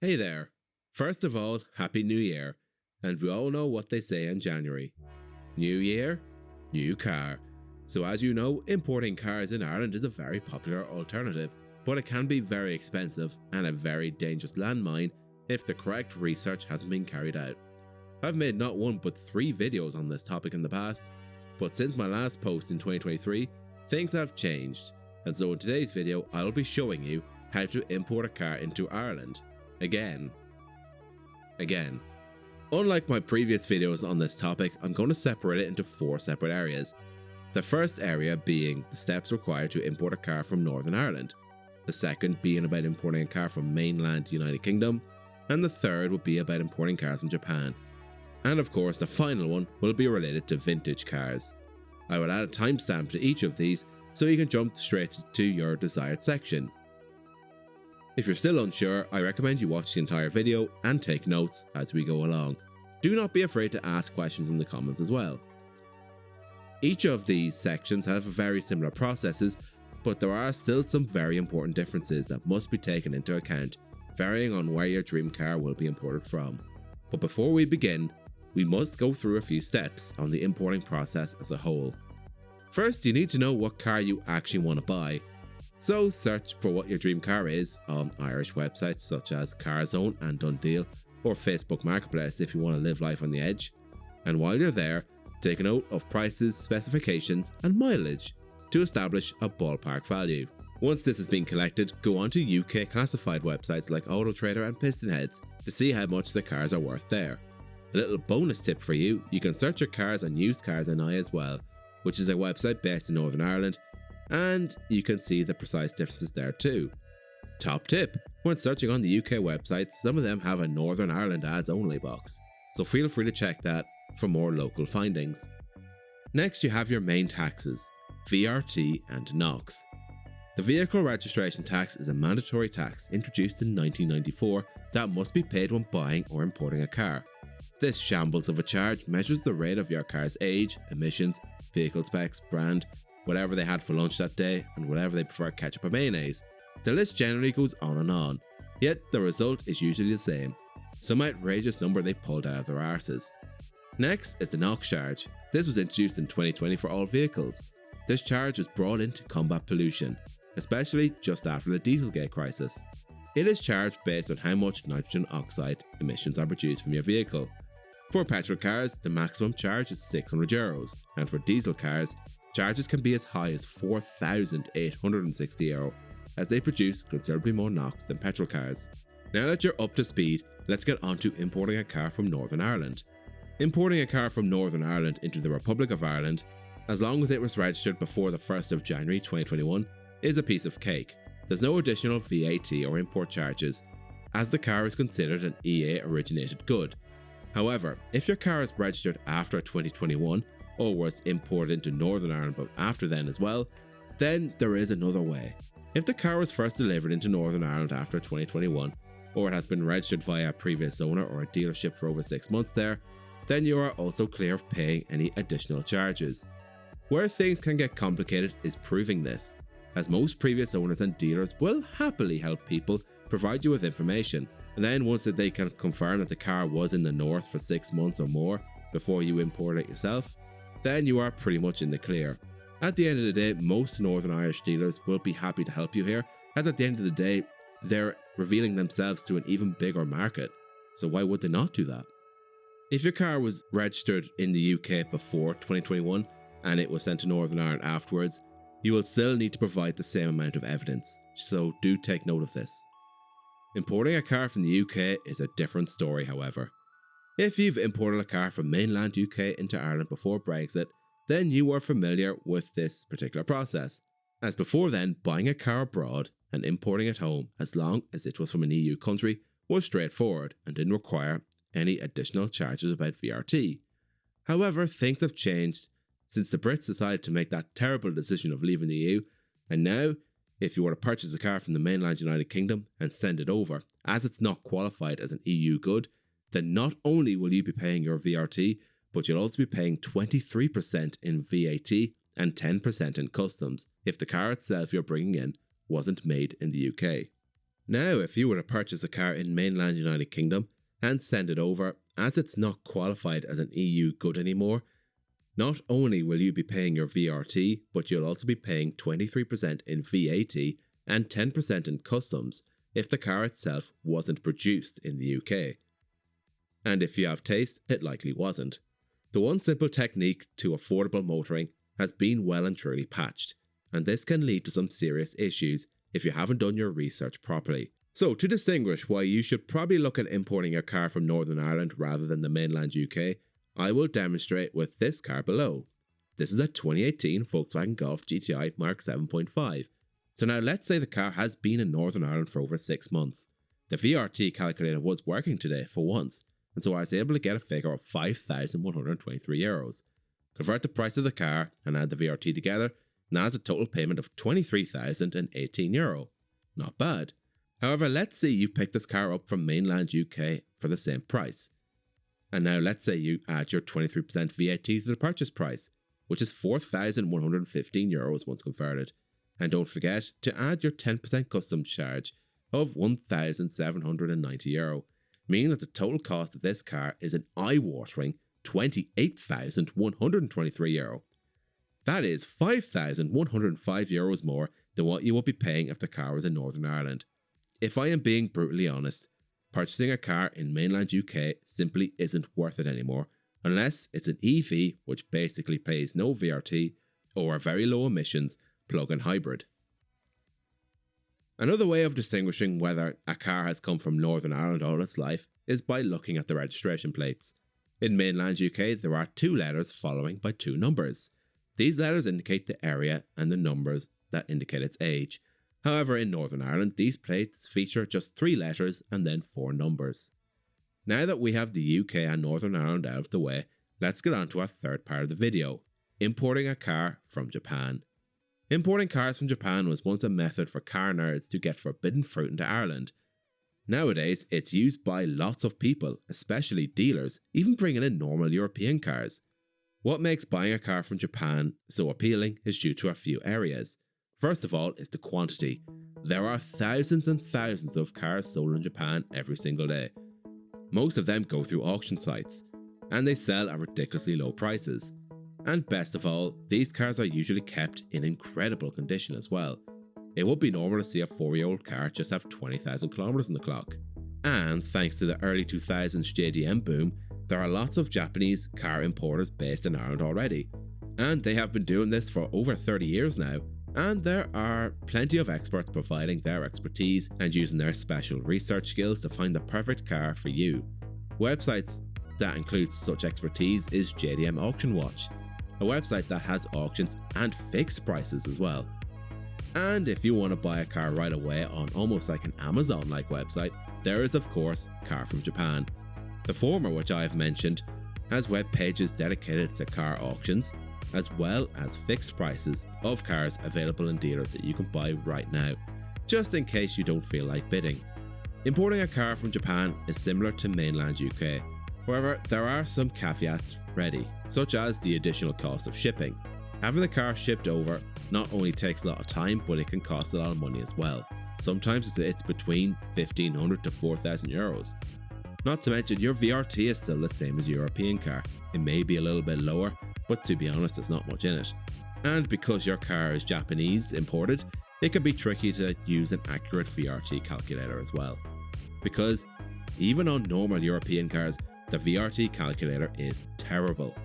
Hey there. First of all, Happy New Year. And we all know what they say in January. New year, new car. So as you know, importing cars in Ireland is a very popular alternative, but it can be very expensive and a very dangerous landmine if the correct research hasn't been carried out. I've made not one but 3 videos on this topic in the past, but since my last post in 2023, things have changed. And so in today's video, I'll be showing you how to import a car into Ireland. Again. Unlike my previous videos on this topic, I'm going to separate it into 4 separate areas. The first area being the steps required to import a car from Northern Ireland. The second being about importing a car from mainland United Kingdom. And the third would be about importing cars from Japan. And of course, the final one will be related to vintage cars. I will add a timestamp to each of these so you can jump straight to your desired section. If you're still unsure, I recommend you watch the entire video and take notes as we go along. Do not be afraid to ask questions in the comments as well. Each of these sections have very similar processes, but there are still some very important differences that must be taken into account, varying on where your dream car will be imported from. But before we begin, we must go through a few steps on the importing process as a whole. First, you need to know what car you actually want to buy. So search for what your dream car is on Irish websites such as CarZone and Dundee, or Facebook Marketplace if you want to live life on the edge. And while you're there, take a note of prices, specifications and mileage to establish a ballpark value. Once this has been collected, go on to UK classified websites like Autotrader and PistonHeads to see how much the cars are worth there. A little bonus tip for you, you can search your cars on Used Cars NI as well, which is a website based in Northern Ireland, and you can see the precise differences there too. Top tip, when searching on the UK websites, some of them have a Northern Ireland ads only box, so feel free to check that for more local findings. Next you have your main taxes, VRT and NOx. The vehicle registration tax is a mandatory tax introduced in 1994 that must be paid when buying or importing a car. This shambles of a charge measures the rate of your car's age, emissions, vehicle specs, brand, whatever they had for lunch that day, and whatever they prefer ketchup or mayonnaise. The list generally goes on, yet the result is usually the same, some outrageous number they pulled out of their arses. Next is the NOx charge. This was introduced in 2020 for all vehicles. This charge was brought in to combat pollution, especially just after the Dieselgate crisis. It is charged based on how much nitrogen oxide emissions are produced from your vehicle. For petrol cars, the maximum charge is €600, and for diesel cars, charges can be as high as €4,860, as they produce considerably more NOx than petrol cars. Now that you're up to speed, let's get on to importing a car from Northern Ireland. Importing a car from Northern Ireland into the Republic of Ireland, as long as it was registered before the 1st of January 2021, is a piece of cake. There's no additional VAT or import charges, as the car is considered an EA originated good. However, if your car is registered after 2021, or was imported into Northern Ireland but after then as well, then there is another way. If the car was first delivered into Northern Ireland after 2021, or it has been registered via a previous owner or a dealership for over 6 months there, then you are also clear of paying any additional charges. Where things can get complicated is proving this, as most previous owners and dealers will happily help people provide you with information, and then once that they can confirm that the car was in the north for 6 months or more before you import it yourself, then you are pretty much in the clear. At the end of the day, most Northern Irish dealers will be happy to help you here, as at the end of the day, they're revealing themselves to an even bigger market, so why would they not do that? If your car was registered in the UK before 2021 and it was sent to Northern Ireland afterwards, you will still need to provide the same amount of evidence, so do take note of this. Importing a car from the UK is a different story, however. If you've imported a car from mainland UK into Ireland before Brexit, then you are familiar with this particular process, as before then, buying a car abroad and importing it home, as long as it was from an EU country, was straightforward and didn't require any additional charges about VRT. However, things have changed since the Brits decided to make that terrible decision of leaving the EU, and now, if you were to purchase a car from the mainland United Kingdom and send it over, as it's not qualified as an EU good, then not only will you be paying your VRT, but you'll also be paying 23% in VAT and 10% in customs if the car itself you're bringing in wasn't made in the UK. Now, if you were to purchase a car in mainland United Kingdom and send it over, as it's not qualified as an EU good anymore, not only will you be paying your VRT, but you'll also be paying 23% in VAT and 10% in customs if the car itself wasn't produced in the UK. And if you have taste, it likely wasn't. The one simple technique to affordable motoring has been well and truly patched, and this can lead to some serious issues if you haven't done your research properly. So to distinguish why you should probably look at importing your car from Northern Ireland rather than the mainland UK, I will demonstrate with this car below. This is a 2018 Volkswagen Golf GTI Mark 7.5. So now let's say the car has been in Northern Ireland for over 6 months. The VRT calculator was working today for once, and so I was able to get a figure of €5,123. Convert the price of the car and add the VRT together, and that is a total payment of €23,018. Not bad. However, let's say you pick this car up from mainland UK for the same price. And now let's say you add your 23% VAT to the purchase price, which is €4,115 once converted. And don't forget to add your 10% customs charge of €1,790, meaning that the total cost of this car is an eye-watering €28,123. That is €5,105 more than what you would be paying if the car was in Northern Ireland. If I am being brutally honest, purchasing a car in mainland UK simply isn't worth it anymore, unless it's an EV which basically pays no VRT or a very low emissions plug-in hybrid. Another way of distinguishing whether a car has come from Northern Ireland all its life is by looking at the registration plates. In mainland UK, there are 2 letters following by 2 numbers. These letters indicate the area and the numbers that indicate its age. However, in Northern Ireland, these plates feature just 3 letters and then 4 numbers. Now that we have the UK and Northern Ireland out of the way, let's get on to our third part of the video, importing a car from Japan. Importing cars from Japan was once a method for car nerds to get forbidden fruit into Ireland. Nowadays, it's used by lots of people, especially dealers, even bringing in normal European cars. What makes buying a car from Japan so appealing is due to a few areas. First of all is the quantity. There are thousands and thousands of cars sold in Japan every single day. Most of them go through auction sites, and they sell at ridiculously low prices. And best of all, these cars are usually kept in incredible condition as well. It would be normal to see a 4-year-old car just have 20,000 kilometers on the clock. And thanks to the early 2000s JDM boom, there are lots of Japanese car importers based in Ireland already. And they have been doing this for over 30 years now. And there are plenty of experts providing their expertise and using their special research skills to find the perfect car for you. Websites that include such expertise is JDM Auction Watch, a website that has auctions and fixed prices as well. And if you want to buy a car right away on almost like an Amazon-like website, there is of course Car from Japan. The former, which I have mentioned, has web pages dedicated to car auctions, as well as fixed prices of cars available in dealers that you can buy right now, just in case you don't feel like bidding. Importing a car from Japan is similar to mainland UK. However, there are some caveats ready, such as the additional cost of shipping. Having the car shipped over not only takes a lot of time, but it can cost a lot of money as well. Sometimes it's between €1,500 to €4,000. Not to mention your VRT is still the same as a European car. It may be a little bit lower, but to be honest, there's not much in it. And because your car is Japanese imported, it can be tricky to use an accurate VRT calculator as well. Because even on normal European cars, the VRT calculator is terrible.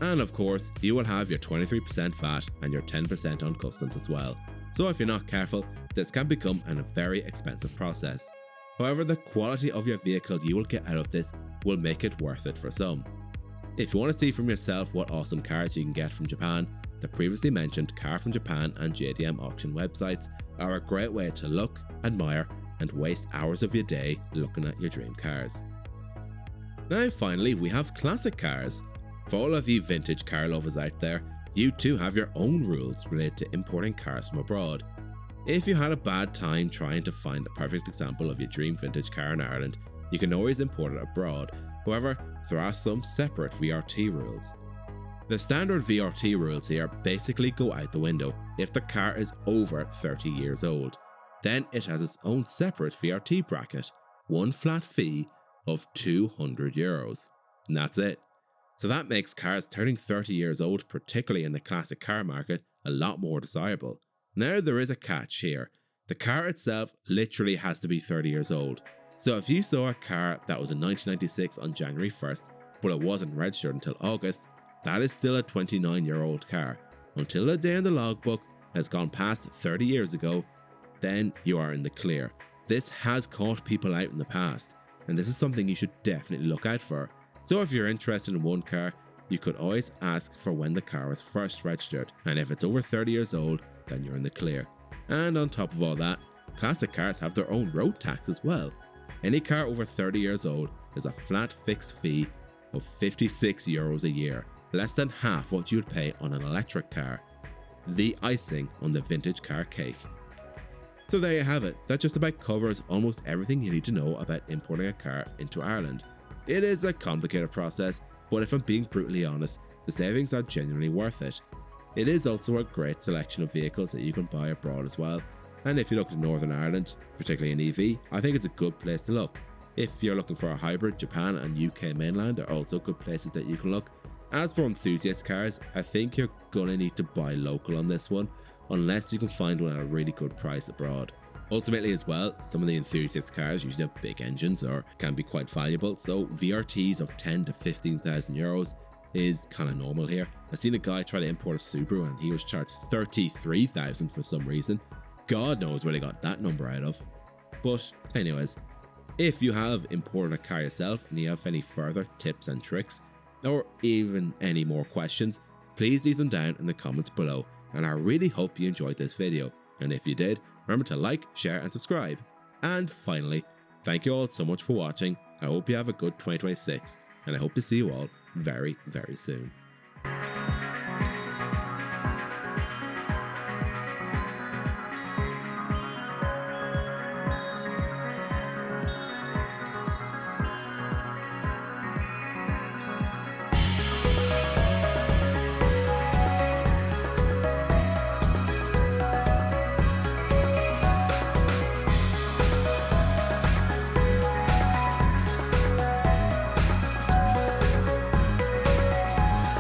And of course, you will have your 23% VAT and your 10% on customs as well. So if you're not careful, this can become a very expensive process. However, the quality of your vehicle you will get out of this will make it worth it for some. If you want to see from yourself what awesome cars you can get from Japan, the previously mentioned Car from Japan and JDM auction websites are a great way to look, admire, and waste hours of your day looking at your dream cars. Now finally, we have classic cars. For all of you vintage car lovers out there, you too have your own rules related to importing cars from abroad. If you had a bad time trying to find the perfect example of your dream vintage car in Ireland, you can always import it abroad. However, there are some separate VRT rules. The standard VRT rules here basically go out the window if the car is over 30 years old. Then it has its own separate VRT bracket, one flat fee of €200. And that's it. So that makes cars turning 30 years old, particularly in the classic car market, a lot more desirable. Now there is a catch here. The car itself literally has to be 30 years old. So if you saw a car that was in 1996 on January 1st, but it wasn't registered until August, that is still a 29-year-old car. Until the day in the logbook has gone past 30 years ago, then you are in the clear. This has caught people out in the past, and this is something you should definitely look out for. So if you're interested in one car, you could always ask for when the car was first registered, and if it's over 30 years old, then you're in the clear. And on top of all that, classic cars have their own road tax as well. Any car over 30 years old is a flat fixed fee of €56 a year, less than half what you would pay on an electric car. The icing on the vintage car cake. So there you have it. That just about covers almost everything you need to know about importing a car into Ireland. It is a complicated process, but if I'm being brutally honest, the savings are genuinely worth it. It is also a great selection of vehicles that you can buy abroad as well. And if you look at Northern Ireland, particularly in EV, I think it's a good place to look. If you're looking for a hybrid, Japan and UK mainland are also good places that you can look. As for enthusiast cars, I think you're gonna need to buy local on this one, unless you can find one at a really good price abroad. Ultimately as well, some of the enthusiast cars usually have big engines or can be quite valuable, so VRTs of 10 to 15,000 euros is kind of normal here. I've seen a guy try to import a Subaru and he was charged 33,000 for some reason. God knows where they got that number out of. But anyways, if you have imported a car yourself and you have any further tips and tricks, or even any more questions, please leave them down in the comments below, and I really hope you enjoyed this video. And if you did, remember to like, share and subscribe. And finally, thank you all so much for watching. I hope you have a good 2026, and I hope to see you all very, very soon.